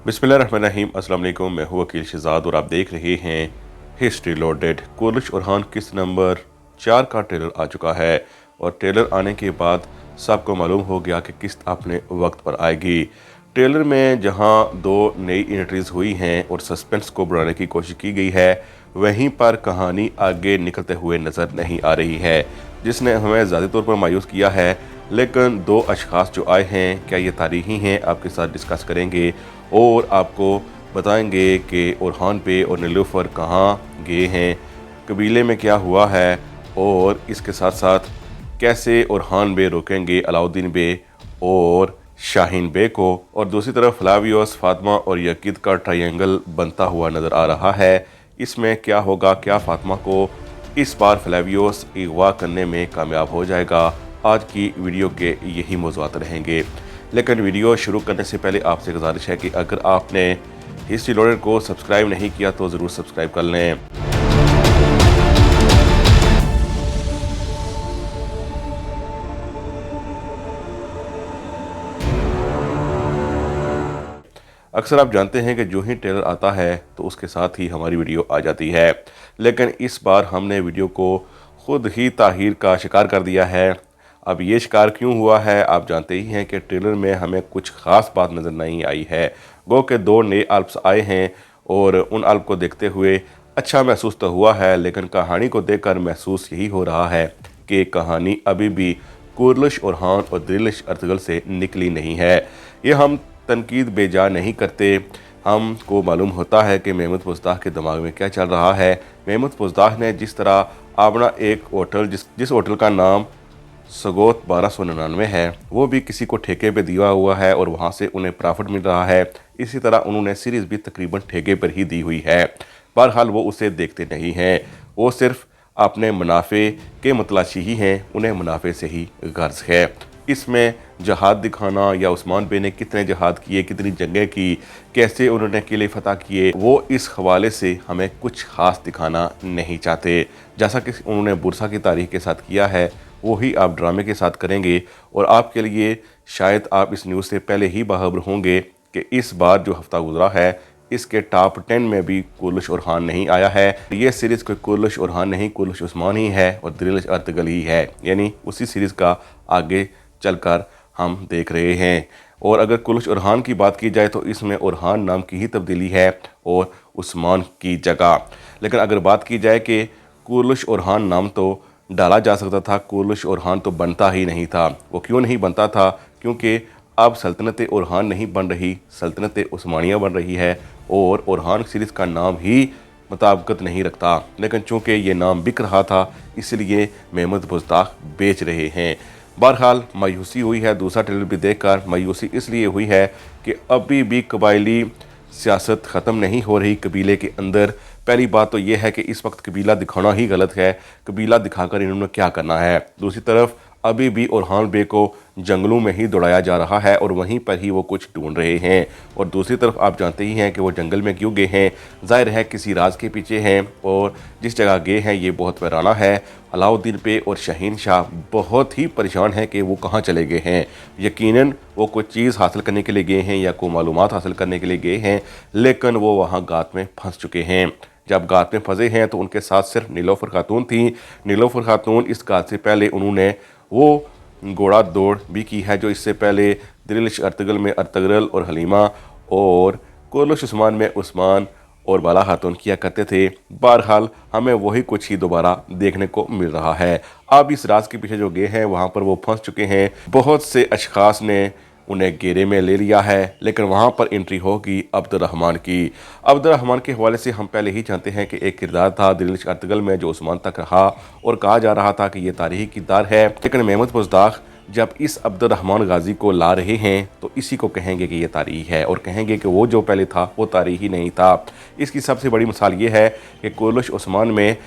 बिस्मिल्लाहिर्रहमानिर्रहीम। अस्सलाम वालेकुम। मैं हूँ वकील शहजाद और आप देख रहे हैं हिस्ट्री लोडेड। कोलिश ओरहान किस्त नंबर 4 का ट्रेलर आ चुका है और ट्रेलर आने के बाद सबको मालूम हो गया कि किस्त अपने वक्त पर आएगी। ट्रेलर में जहां दो नई एंट्रीज हुई हैं और सस्पेंस को बढ़ाने की कोशिश की गई है, वहीं पर कहानी आगे निकलते हुए नज़र नहीं आ रही है, जिसने हमें ज़्यादा तौर पर मायूस किया है। लेकिन दो अशखास जो आए हैं, क्या ये तारीखी हैं, आपके साथ डिस्कस करेंगे और आपको बताएंगे कि ओरहान पे और नीलूफर कहाँ गए हैं, कबीले में क्या हुआ है और इसके साथ साथ कैसे ओरहान बे रोकेंगे अलाउद्दीन बे और शाहीन बे को। और दूसरी तरफ फ्लावियोस, फातिमा और यकीद का ट्रायंगल बनता हुआ नज़र आ रहा है। इसमें क्या होगा, क्या फातिमा को इस बार फ्लावियोस अगवा करने में कामयाब हो जाएगा? आज की वीडियो के यही मौज़ूआत रहेंगे। लेकिन वीडियो शुरू करने से पहले आपसे गुजारिश है कि अगर आपने हिस्ट्री लोडेड को सब्सक्राइब नहीं किया तो ज़रूर सब्सक्राइब कर लें। अक्सर आप जानते हैं कि जो ही ट्रेलर आता है तो उसके साथ ही हमारी वीडियो आ जाती है, लेकिन इस बार हमने वीडियो को खुद ही ताहीर का शिकार कर दिया है। अब ये शिकार क्यों हुआ है, आप जानते ही हैं कि ट्रेलर में हमें कुछ ख़ास बात नज़र नहीं आई है। गो के दो नए अल्प्स आए हैं और उन अल्प को देखते हुए अच्छा महसूस तो हुआ है, लेकिन कहानी को देखकर महसूस यही हो रहा है कि कहानी अभी भी कुरलिश ओरहान और दिलिश अर्तुगरुल से निकली नहीं है। ये हम तनकीद बेजा नहीं करते, हमको मालूम होता है कि महमूद पुज़दाह के दिमाग में क्या चल रहा है। महमूद पुज़दाह ने जिस तरह अपना एक होटल जिस होटल का नाम सगोत 1299 है, वो भी किसी को ठेके पे दिया हुआ है और वहाँ से उन्हें प्रॉफिट मिल रहा है। इसी तरह उन्होंने सीरीज़ भी तकरीबन ठेके पर ही दी हुई है। बहरहाल वो उसे देखते नहीं हैं, वो सिर्फ अपने मुनाफे के मतलाशी ही हैं, उन्हें मुनाफे से ही गर्ज है। इसमें जहाद दिखाना या उस्मान बे ने कितने जहाद किए, कितनी जंगें की, कैसे उन्होंने किले फतह किए, वो इस हवाले से हमें कुछ ख़ास दिखाना नहीं चाहते। जैसा कि उन्होंने बुरसा की तारीख के साथ किया है, वही आप ड्रामे के साथ करेंगे। और आपके लिए शायद आप इस न्यूज़ से पहले ही बाखबर होंगे कि इस बार जो हफ्ता गुजरा है, इसके टॉप 10 में भी कुरलिश ओरहान नहीं आया है। ये सीरीज़ कोई कुरलिश ओरहान नहीं, कुरलिश उस्मान ही है और दिलिश अर्तुगरुल ही है, यानी उसी सीरीज़ का आगे चलकर हम देख रहे हैं। और अगर कुरलिश ओरहान की बात की जाए तो इसमें ओरहान नाम की ही तब्दीली है और उस्मान की जगह। लेकिन अगर बात की जाए कि कुरलिश ओरहान नाम तो डाला जा सकता था, कुरलिश ओरहान तो बनता ही नहीं था। वो क्यों नहीं बनता था? क्योंकि अब सल्तनत ओरहान नहीं बन रही, सल्तनत उस्मानिया बन रही है और ओरहान सीरीज़ का नाम ही मुताबिकत नहीं रखता। लेकिन चूँकि ये नाम बिक रहा था, इसलिए महमूद पुज़दाह बेच रहे हैं। बहरहाल मायूसी हुई है, दूसरा ट्रेलर भी देखकर मायूसी इसलिए हुई है कि अभी भी कबायली सियासत ख़त्म नहीं हो रही कबीले के अंदर। पहली बात तो यह है कि इस वक्त कबीला दिखाना ही गलत है, कबीला दिखाकर इन्होंने क्या करना है। दूसरी तरफ अभी भी ओरहान बे को जंगलों में ही दौड़ाया जा रहा है और वहीं पर ही वो कुछ ढूंढ रहे हैं। और दूसरी तरफ आप जानते ही हैं कि वो जंगल में क्यों गए हैं, ज़ाहिर है किसी राज के पीछे हैं और जिस जगह गए हैं ये बहुत वीराना है। अलाउद्दीन पे और शाहीन शाह बहुत ही परेशान हैं कि वो कहाँ चले गए हैं। यकीनन वो कोई चीज़ हासिल करने के लिए गए हैं या कोई मालूमात हासिल करने के लिए गए हैं, लेकिन वो वहाँ गात में फंस चुके हैं। जब गात में फंसे हैं तो उनके साथ सिर्फ नीलूफर खातून थी। नीलूफर खातून इस गात से पहले उन्होंने वो घोड़ा दौड़ भी की है जो इससे पहले दिलिश अर्तुगरुल में अर्तुगरुल और हलीमा और कुरलिश उस्मान में उस्मान और बाला खातून किया करते थे। बहरहाल हमें वही कुछ ही दोबारा देखने को मिल रहा है। अब इस राज के पीछे जो गए हैं वहाँ पर वो फंस चुके हैं। बहुत से अशखास ने उन्हें घेरे में ले लिया है, लेकिन वहाँ पर एंट्री होगी अब्दुर्रहमान की। अब्दुर्रहमान के हवाले से हम पहले ही जानते हैं कि एक किरदार था दिलिश अर्तुगरुल में जो उस्मान तक रहा और कहा जा रहा था कि ये तारीखी किरदार है। लेकिन महमूद पुज़दाह जब इस अब्दुर्रहमान गाजी को ला रहे हैं तो इसी को कहेंगे कि ये तारीख है और कहेंगे कि वो जो पहले था वो तारीख ही नहीं था। इसकी सबसे बड़ी मिसाल ये है कि कुरलिश उस्मान में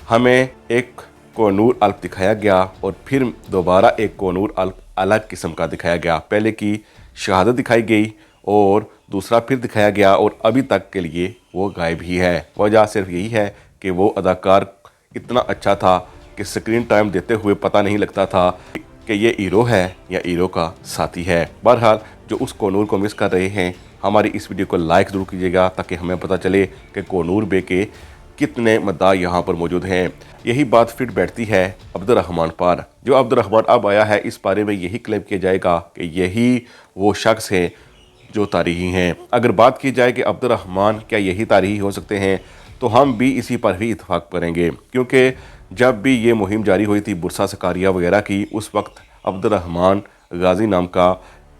हमें एक कोनूर अल्प दिखाया गया और फिर दोबारा एक कोनूर अल्प अलग किस्म का दिखाया गया। पहले की शहादत दिखाई गई और दूसरा फिर दिखाया गया और अभी तक के लिए वो गायब ही है। वजह सिर्फ यही है कि वो अदाकार इतना अच्छा था कि स्क्रीन टाइम देते हुए पता नहीं लगता था कि ये हीरो है या हीरो का साथी है। बहरहाल जो उस कोनूर को मिस कर रहे हैं हमारी इस वीडियो को लाइक ज़रूर कीजिएगा ताकि हमें पता चले कि कोनूर बे के कितने मद्दा यहाँ पर मौजूद हैं। यही बात फिट बैठती है अब्दुर्रहमान पर। जो अब्दुर्रहमान अब आया है, इस बारे में यही क्लेम किया जाएगा कि यही वो शख्स हैं जो तारीही हैं। अगर बात की जाए कि अब्दुर्रहमान क्या यही तारीही हो सकते हैं, तो हम भी इसी पर ही इत्फाक करेंगे, क्योंकि जब भी ये मुहिम जारी हुई थी बुरसा सकारिया वगैरह की, उस वक्त अब्दुर्रहमान गाजी नाम का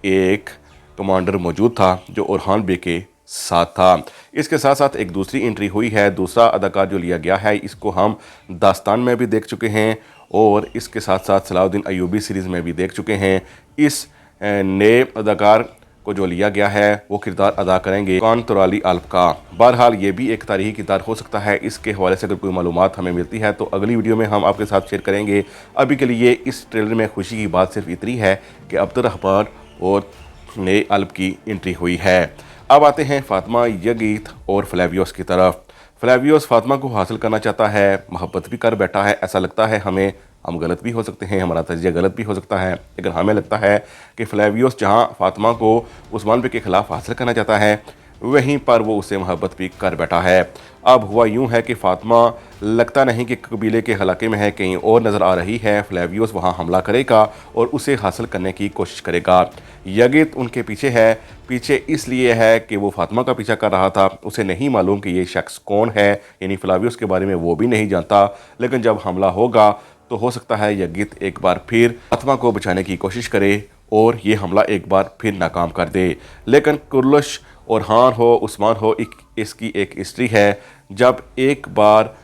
एक कमांडर मौजूद था जो ओरहान बे के साथ था। इसके साथ साथ एक दूसरी एंट्री हुई है, दूसरा अदाकार जो लिया गया है, इसको हम दास्तान में भी देख चुके हैं और इसके साथ साथ सलाउद्दीन अयूबी सीरीज़ में भी देख चुके हैं। इस नए अदाकार को जो लिया गया है वो किरदार अदा करेंगे कांतुराली अल्प का। बहरहाल ये भी एक तारीखी किरदार हो सकता है। इसके हवाले से अगर कोई मालूमात हमें मिलती है तो अगली वीडियो में हम आपके साथ शेयर करेंगे। अभी के लिए इस ट्रेलर में खुशी की बात सिर्फ इतनी है कि अब्दुर्रहमान और नए अल्प की एंट्री हुई है। अब आते हैं फातिमा यगीत और फ्लेवियोस की तरफ। फ्लेवियोस फातिमा को हासिल करना चाहता है, मोहब्बत भी कर बैठा है, ऐसा लगता है हमें। हम गलत भी हो सकते हैं, हमारा तजिया गलत भी हो सकता है, लेकिन हमें लगता है कि फ्लेवियोस जहां फातिमा को उस्मान बे के ख़िलाफ़ हासिल करना चाहता है, वहीं पर वो उसे मोहब्बत भी कर बैठा है। अब हुआ यूं है कि फातिमा लगता नहीं कि कबीले के इलाके में है, कहीं और नज़र आ रही है। फ्लेवियोस वहां हमला करेगा और उसे हासिल करने की कोशिश करेगा। यगीत उनके पीछे है, पीछे इसलिए है कि वो फातिमा का पीछा कर रहा था। उसे नहीं मालूम कि ये शख्स कौन है, यानी फ्लेवियोस के बारे में वो भी नहीं जानता। लेकिन जब हमला होगा तो हो सकता है यगीत एक बार फिर फातिमा को बचाने की कोशिश करे और ये हमला एक बार फिर नाकाम कर दे। लेकिन कुर्लश ओरहान हो, उस्मान हो, इसकी एक हिस्ट्री है। जब एक बार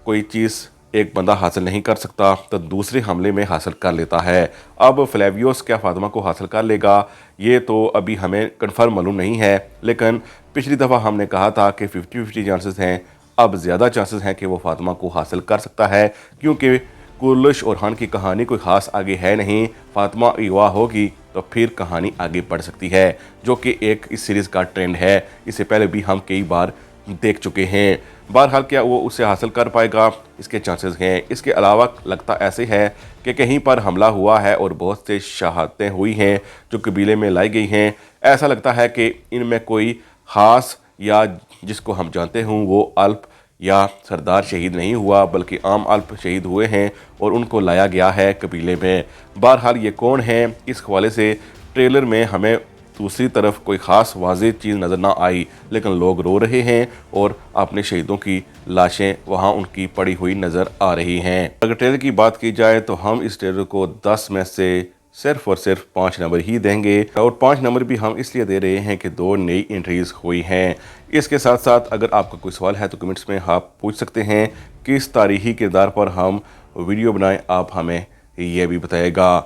कोई चीज़ एक बंदा हासिल नहीं कर सकता तो दूसरे हमले में हासिल कर लेता है। अब फ्लेवियोस क्या फातिमा को हासिल कर लेगा, ये तो अभी हमें कन्फर्म मालूम नहीं है। लेकिन पिछली दफ़ा हमने कहा था कि 50-50 चांसेस हैं, अब ज़्यादा चांसेस हैं कि वो फातिमा को हासिल कर सकता है, क्योंकि कुर्लश ओरहान की कहानी कोई ख़ास आगे है नहीं। फातिमा अगवा होगी तो फिर कहानी आगे बढ़ सकती है, जो कि एक इस सीरीज़ का ट्रेंड है। इससे पहले भी हम कई बार देख चुके हैं। बहरहाल क्या वो उसे हासिल कर पाएगा, इसके चांसेस हैं। इसके अलावा लगता ऐसे है कि कहीं पर हमला हुआ है और बहुत से शहादतें हुई हैं जो कबीले में लाई गई हैं। ऐसा लगता है कि इनमें कोई ख़ास या जिसको हम जानते हों वो अल्प या सरदार शहीद नहीं हुआ, बल्कि आम अल्प शहीद हुए हैं और उनको लाया गया है कबीले में। बहरहाल ये कौन है, इस हवाले से ट्रेलर में हमें दूसरी तरफ कोई ख़ास वाज़ेह चीज़ नज़र ना आई, लेकिन लोग रो रहे हैं और अपने शहीदों की लाशें वहाँ उनकी पड़ी हुई नज़र आ रही हैं। अगर ट्रेलर की बात की जाए तो हम इस ट्रेलर को 10 में से सिर्फ और सिर्फ 5 नंबर ही देंगे, और 5 नंबर भी हम इसलिए दे रहे हैं कि 2 नई एंट्रीज हुई हैं। इसके साथ साथ अगर आपका कोई सवाल है तो कमेंट्स में आप पूछ सकते हैं किस तारीखी किरदार पर हम वीडियो बनाएं, आप हमें ये भी बताइएगा।